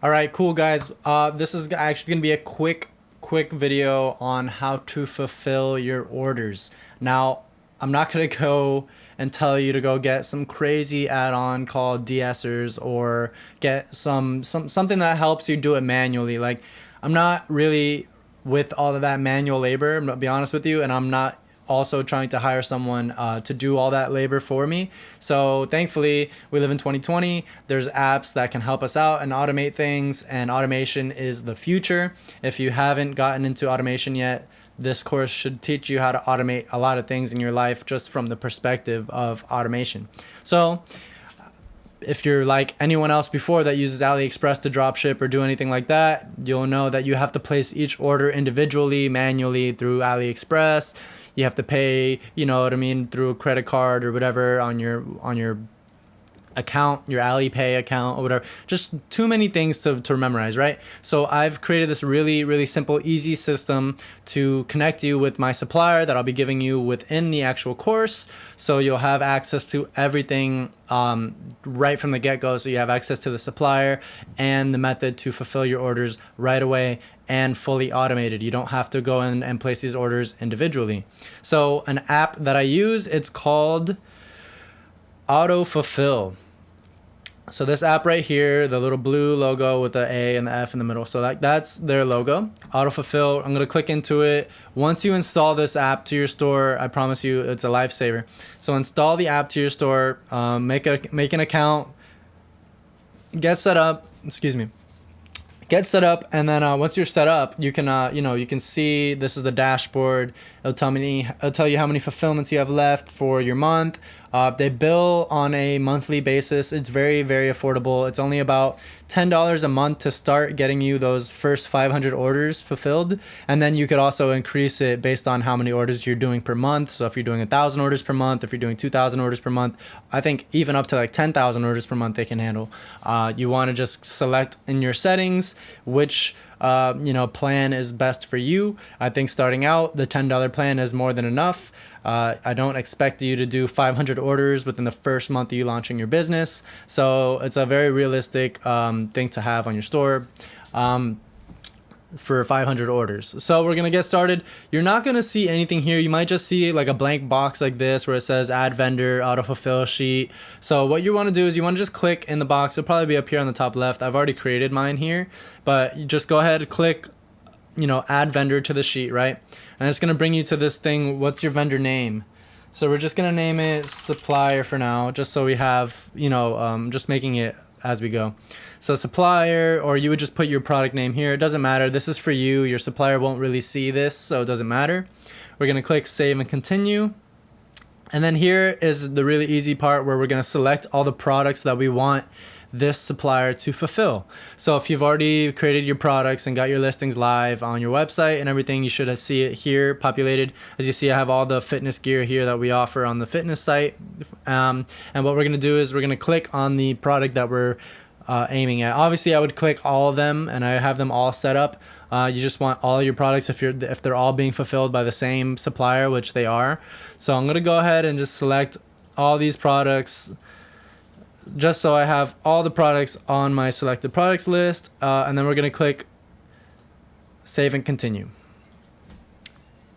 All right, cool guys. This is actually gonna be a quick video on how to fulfill your orders. Now, I'm not gonna go and tell you to go get some crazy add-on called de-essers or get something that helps you do it manually. Like, I'm not really with all of that manual labor, I'm gonna be honest with you, and I'm not also trying to hire someone to do all that labor for me. So thankfully, we live in 2020. There's apps that can help us out and automate things, and automation is the future. If you haven't gotten into automation yet, this course should teach you how to automate a lot of things in your life just from the perspective of automation. So if you're like anyone else before that uses AliExpress to dropship or do anything like that, you'll know that you have to place each order individually, manually through AliExpress. You have to pay, you know what I mean, through a credit card or whatever on your account, your Alipay account or whatever. Just too many things to memorize, right? So I've created this really simple, easy system to connect you with my supplier that I'll be giving you within the actual course. So you'll have access to everything right from the get-go. So you have access to the supplier and the method to fulfill your orders right away and fully automated. You don't have to go in and place these orders individually. So an app that I use, it's called Auto Fulfill. So this app right here, the little blue logo with the A and the F in the middle, so that's their logo. Auto Fulfill. I'm gonna click into it. Once you install this app to your store, I promise you it's a lifesaver. So install the app to your store, make an account, get set up. Excuse me. Get set up, and then once you're set up, you can you can see this is the dashboard. It'll tell you how many fulfillments you have left for your month. They bill on a monthly basis. It's very affordable. It's only about $10 a month to start getting you those first 500 orders fulfilled, and then you could also increase it based on how many orders you're doing per month. So if you're doing 1,000 orders per month, if you're doing 2,000 orders per month, I think even up to like 10,000 orders per month they can handle. You want to just select in your settings which plan is best for you. I think starting out, the $10 plan is more than enough. I don't expect you to do 500 orders within the first month of you launching your business. So it's a very realistic thing to have on your store for 500 orders. So we're going to get started. You're not going to see anything here. You might just see like a blank box like this where it says add vendor, auto fulfill sheet. So what you want to do is you want to just click in the box. It'll probably be up here on the top left. I've already created mine here, but you just go ahead and click, add vendor to the sheet, right? And it's going to bring you to this thing. What's your vendor name? So we're just going to name it supplier for now, just so we have, just making it as we go. So supplier, or you would just put your product name here. It doesn't matter. This is for you. Your supplier won't really see this, so it doesn't matter. We're going to click save and continue. And then here is the really easy part where we're going to select all the products that we want this supplier to fulfill. So if you've already created your products and got your listings live on your website and everything, you should see it here populated. As you see, I have all the fitness gear here that we offer on the fitness site. And what we're going to do is we're going to click on the product that we're aiming at. Obviously, I would click all of them, and I have them all set up. You just want all your products if they're all being fulfilled by the same supplier, which they are. So I'm going to go ahead and just select all these products, just so I have all the products on my selected products list, and then we're going to click save and continue.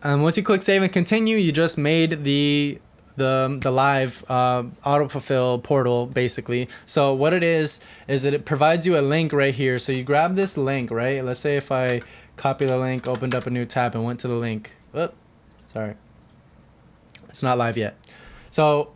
And once you click save and continue, you just made the live auto fulfill portal basically. So what it is that it provides you a link right here. So you grab this link, right? Let's say if I copy the link, opened up a new tab and went to the link. Oops, sorry, it's not live yet. So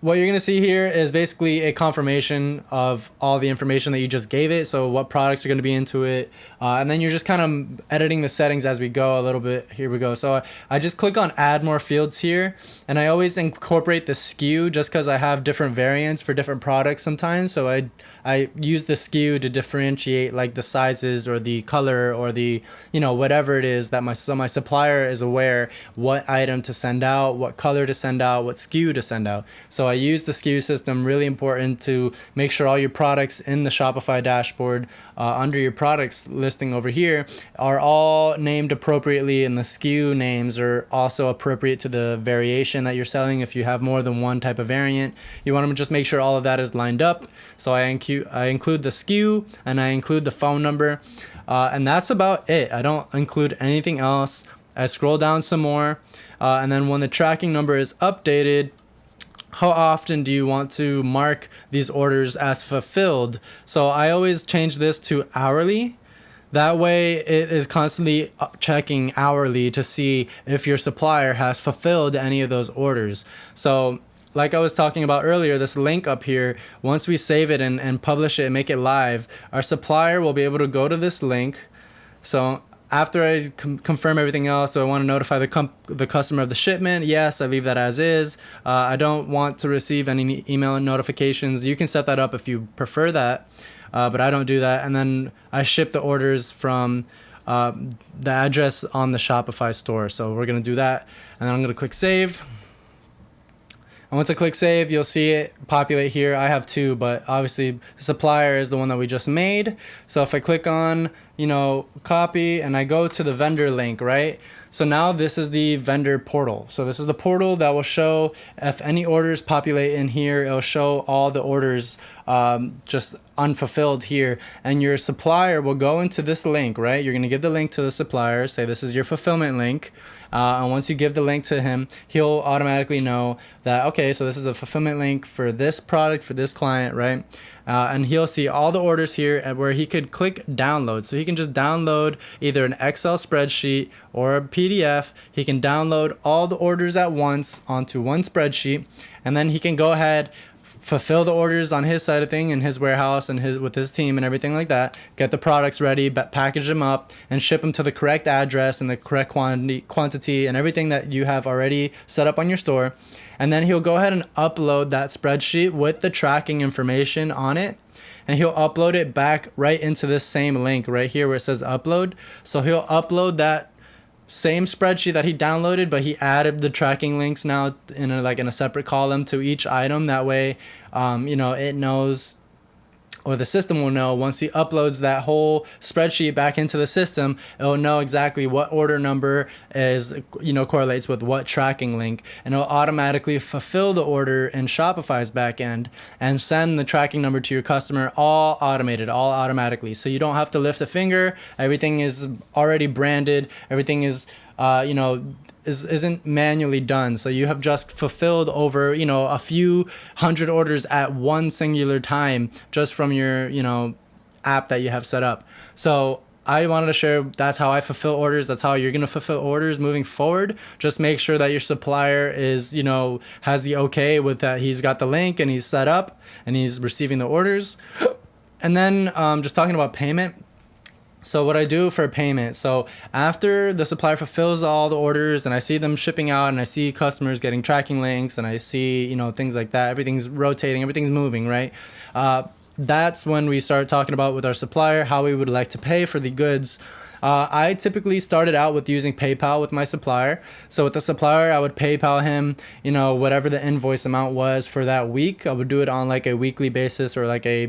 what you're going to see here is basically a confirmation of all the information that you just gave it. So what products are going to be into it. And then you're just kind of editing the settings as we go a little bit. Here we go. So I just click on add more fields here. And I always incorporate the SKU just because I have different variants for different products sometimes. So I use the SKU to differentiate like the sizes or the color or the, whatever it is that my supplier is aware what item to send out, what color to send out, what SKU to send out. So I use the SKU system, really important to make sure all your products in the Shopify dashboard under your products listing over here are all named appropriately, and the SKU names are also appropriate to the variation that you're selling. If you have more than one type of variant, you want to just make sure all of that is lined up. So I I include the SKU and I include the phone number. And that's about it. I don't include anything else. I scroll down some more. And then when the tracking number is updated, how often do you want to mark these orders as fulfilled? So I always change this to hourly. That way it is constantly checking hourly to see if your supplier has fulfilled any of those orders. So like I was talking about earlier, this link up here, once we save it and publish it and make it live, our supplier will be able to go to this link. So after I confirm everything else, so I want to notify the customer of the shipment. Yes, I leave that as is. I don't want to receive any email notifications. You can set that up if you prefer that, but I don't do that. And then I ship the orders from the address on the Shopify store. So we're going to do that. And then I'm going to click save. And once I click save, you'll see it populate here. I have two, but obviously the supplier is the one that we just made. So if I click on, copy and I go to the vendor link, right? So now this is the vendor portal. So this is the portal that will show if any orders populate in here, it'll show all the orders just unfulfilled here. And your supplier will go into this link, right? You're going to give the link to the supplier, say this is your fulfillment link. And once you give the link to him, he'll automatically know that, okay, so this is the fulfillment link for this product, for this client, right? And he'll see all the orders here where he could click download. So he can just download either an Excel spreadsheet or a PDF. He can download all the orders at once onto one spreadsheet. And then he can go ahead, fulfill the orders on his side of thing in his warehouse and with his team and everything like that, get the products ready, package them up and ship them to the correct address and the correct quantity and everything that you have already set up on your store. And then he'll go ahead and upload that spreadsheet with the tracking information on it. And he'll upload it back right into this same link right here where it says upload. So he'll upload that same spreadsheet that he downloaded, but he added the tracking links now in a separate column to each item. That way, it knows, or the system will know, once he uploads that whole spreadsheet back into the system, it'll know exactly what order number is, correlates with what tracking link, and it'll automatically fulfill the order in Shopify's backend and send the tracking number to your customer, all automated, all automatically. So you don't have to lift a finger. Everything is already branded. Everything is, isn't manually done. So you have just fulfilled over, a few hundred orders at one singular time just from your, app that you have set up. So I wanted to share that's how I fulfill orders. That's how you're going to fulfill orders moving forward. Just make sure that your supplier is, has the okay with that. He's got the link and he's set up and he's receiving the orders. And then just talking about payment. So what I do for payment, so after the supplier fulfills all the orders and I see them shipping out and I see customers getting tracking links and I see, things like that, everything's rotating, everything's moving, right? That's when we start talking about with our supplier how we would like to pay for the goods. I typically started out with using PayPal with my supplier. So with the supplier, I would PayPal him, whatever the invoice amount was for that week. I would do it on like a weekly basis or like a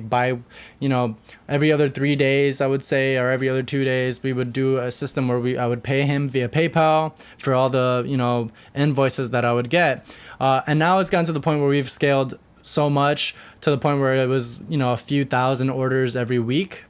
every other 3 days, I would say, or every other 2 days. We would do a system where I would pay him via PayPal for all the, invoices that I would get. And now it's gotten to the point where we've scaled so much to the point where it was, a few thousand orders every week.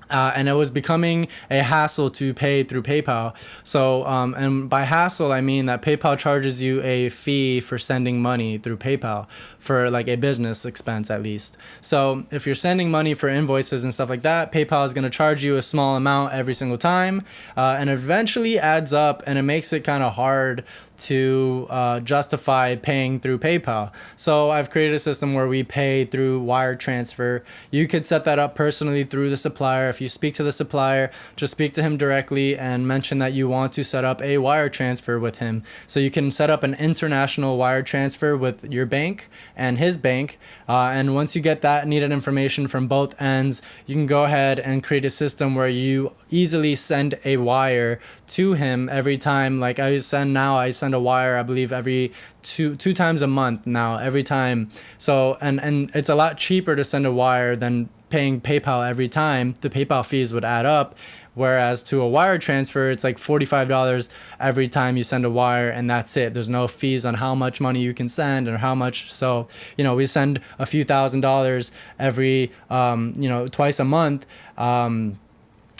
And it was becoming a hassle to pay through PayPal. So, and by hassle, I mean that PayPal charges you a fee for sending money through PayPal for like a business expense at least. So if you're sending money for invoices and stuff like that, PayPal is going to charge you a small amount every single time. And eventually adds up and it makes it kind of hard to justify paying through PayPal. So I've created a system where we pay through wire transfer. You could set that up personally through the supplier. If you speak to the supplier, just speak to him directly and mention that you want to set up a wire transfer with him. So you can set up an international wire transfer with your bank and his bank. And once you get that needed information from both ends, you can go ahead and create a system where you easily send a wire to him every time. Like I send a wire, I believe every two times a month now, every time. So and it's a lot cheaper to send a wire than paying PayPal every time, the PayPal fees would add up. Whereas to a wire transfer, it's like $45 every time you send a wire, and that's it. There's no fees on how much money you can send or how much. So, you know, we send a few $1,000s every, you know, twice a month.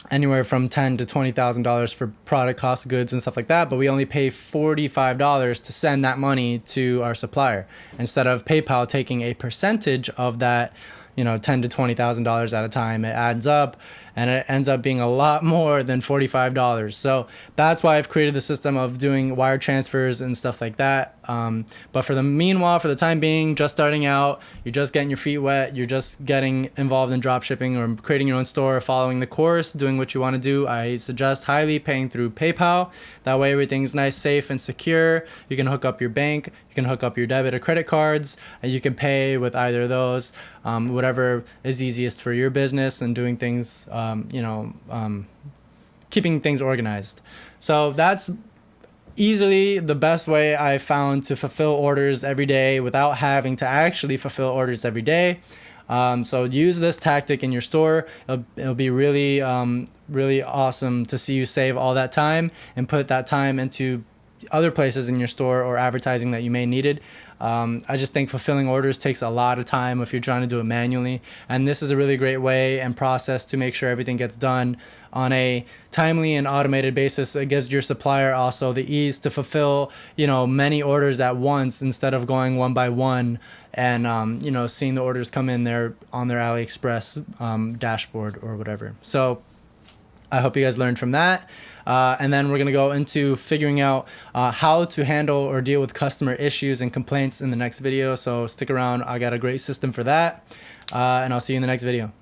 Anywhere from $10,000 to $20,000 for product cost, goods and stuff like that, but we only pay $45 to send that money to our supplier instead of PayPal taking a percentage of that, you know, $10,000 to $20,000 at a time. It adds up, and it ends up being a lot more than $45. So that's why I've created the system of doing wire transfers and stuff like that. But for the meanwhile, for the time being, just starting out, you're just getting your feet wet, you're just getting involved in drop shipping or creating your own store, following the course, doing what you want to do, I suggest highly paying through PayPal. That way everything's nice, safe, and secure. You can hook up your bank, you can hook up your debit or credit cards, and you can pay with either of those, whatever is easiest for your business and doing things, keeping things organized. So that's easily the best way I found to fulfill orders every day without having to actually fulfill orders every day. So use this tactic in your store. It'll be really, really awesome to see you save all that time and put that time into other places in your store or advertising that you may needed. I just think fulfilling orders takes a lot of time if you're trying to do it manually, and this is a really great way and process to make sure everything gets done on a timely and automated basis. It gives your supplier also the ease to fulfill, you know, many orders at once instead of going one by one and you know, seeing the orders come in there on their AliExpress dashboard or whatever. So I hope you guys learned from that. And then we're going to go into figuring out how to handle or deal with customer issues and complaints in the next video. So stick around. I got a great system for that. And I'll see you in the next video.